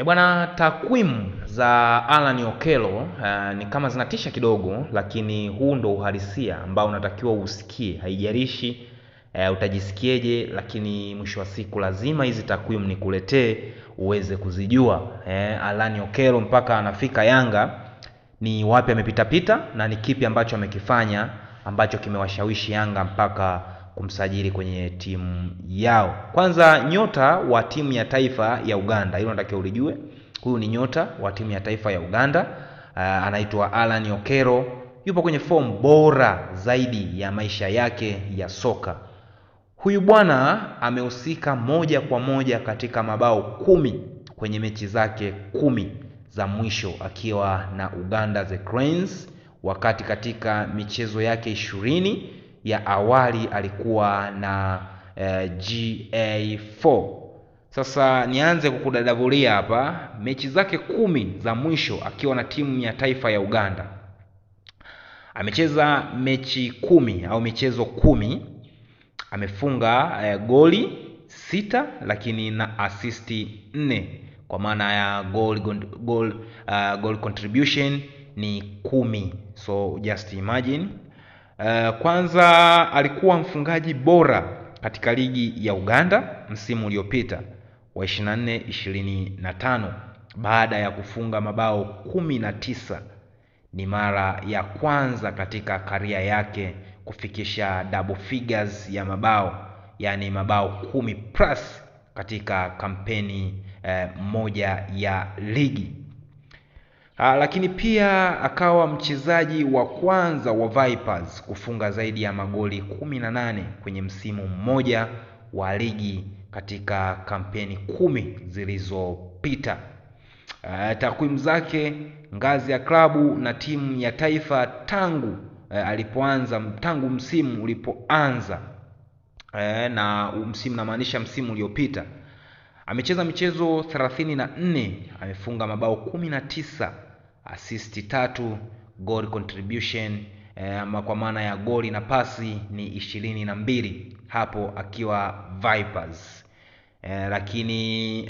Bwana, takwimu za Alan Okello ni kama zinatisha kidogo, lakini huu ndo uhalisia ambao unatakiwa usikie. Haijalishi utajisikieje, lakini mwisho wa siku lazima hizi takwimu nikuletee uweze kuzijua. Alan Okello mpaka anafika Yanga ni wapi amepita pita na ni kipi ambacho amekifanya ambacho kimewashawishi Yanga mpaka kumsajili kwenye timu yao. Kwanza, nyota wa timu ya taifa ya Uganda, hilo nataka ulijue. Huyu ni nyota wa timu ya taifa ya Uganda, anaitwa Alan Okello. Yupo kwenye form bora zaidi ya maisha yake ya soka. Huyu bwana amehusika moja kwa moja katika mabao 10 kwenye mechi zake 10 za mwisho akiwa na Uganda The Cranes, wakati katika michezo yake 20 ya awali alikuwa na GA4. Sasa nianze kukudadavulia hapa mechi zake 10 za mwisho akiwa na timu ya taifa ya Uganda. Amecheza mechi 10 au michezo 10, amefunga goli 6 lakini na asisti 4, kwa maana ya goal contribution ni 10. So just imagine. Kwanza alikuwa mfungaji bora katika ligi ya Uganda msimu uliopita wa 24-25 baada ya kufunga mabao 19. Ni mara ya kwanza katika karia yake kufikisha double figures ya mabao, yani mabao 10 plus katika kampeni moja ya ligi. Lakini pia akawa mchezaji wa kwanza wa Vipers kufunga zaidi ya magoli 18 kwenye msimu mmoja wa ligi katika kampeni 10 zilizopita. Takwimu zake ngazi ya klabu na timu ya taifa tangu msimu ulipoanza, na msimu namaanisha msimu uliopita, amecheza michezo 34, amefunga mabao 19, assist 3, goal contribution kwa maana ya goli na pasi ni 22 hapo akiwa Vipers. Lakini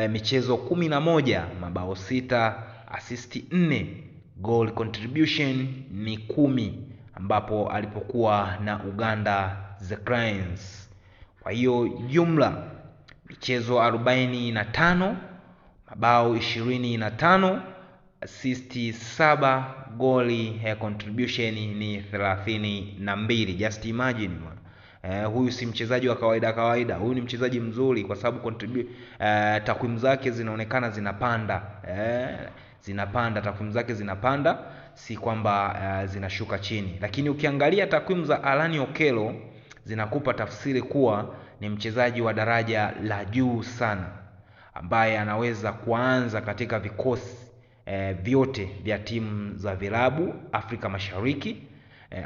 michezo 11, mabao 6, assist 4, goal contribution ni 10 ambapo alipokuwa na Uganda The Cranes. Kwa hiyo jumla michezo 45, mabao 25, assist 7, goli contribution ni 32. Just imagine man. Huyu si mchezaji wa kawaida. Huyu ni mchezaji mzuri kwa sababu takwimu zake zinaonekana zinapanda. Takwimu zake zinapanda, si kwamba zinashuka chini. Lakini ukiangalia takwimu za Alan Okello zinakupa tafsiri kuwa ni mchezaji wa daraja la juu sana, ambaye anaweza kuanza katika vikosi vyote vya timu za vilabu Afrika Mashariki.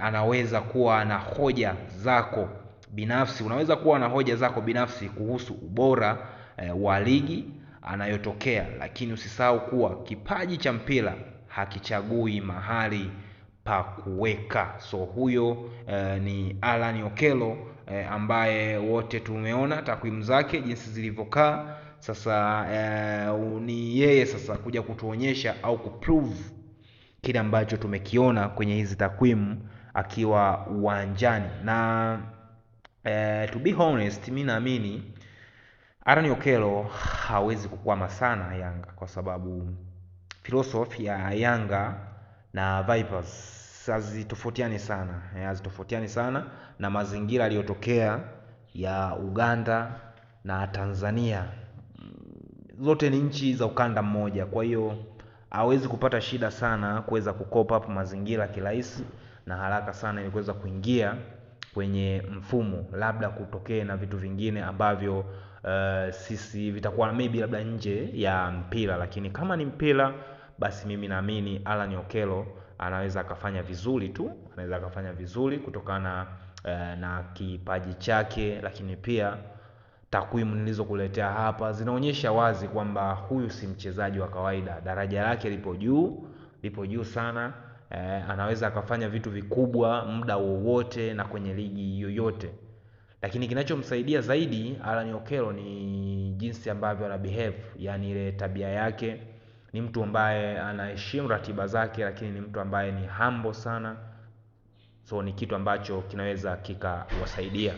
Anaweza kuwa na hoja zako binafsi, unaweza kuwa na hoja zako binafsi kuhusu ubora wa ligi anayotokea, lakini usisahau kuwa kipaji cha mpira hakichagui mahali pa kuweka. So huyo ni Alan Okello ambaye wote tumeona takwimu zake jinsi zilivyokaa. Sasa ni yeye sasa kuja kutuonyesha au kuprove kile ambacho tumekiona kwenye hizi takwimu akiwa uwanjani. Na to be honest, mimi naamini Alan Okello hawezi kukwama sana Yanga, kwa sababu philosophy ya Yanga na Vipers hazitofautiani sana, na mazingira yaliyotokea ya Uganda na Tanzania zote ni nchi za ukanda mmoja. Kwa hiyo hawezi kupata shida sana kuweza kukopa up mazingira kirahisi na haraka sana ili kuweza kuingia kwenye mfumo, labda kutokee na vitu vingine ambavyo sisi vitakuwa maybe labda nje ya mpira. Lakini kama ni mpira, basi mimi naamini Alan Okello anaweza akafanya vizuri kutokana na kipaji chake. Lakini pia takwimu nilizokuletea hapa zinaonyesha wazi kwamba huyu si mchezaji wa kawaida. Daraja lake lipo juu sana. Anaweza akafanya vitu vikubwa muda wowote na kwenye ligi yoyote. Lakini kinachomsaidia zaidi Alan Okello ni jinsi ambavyo ana behave, yani ile tabia yake. Ni mtu ambaye anaheshimu ratiba zake, lakini ni mtu ambaye ni humble sana. So ni kitu ambacho kinaweza kikawasaidia.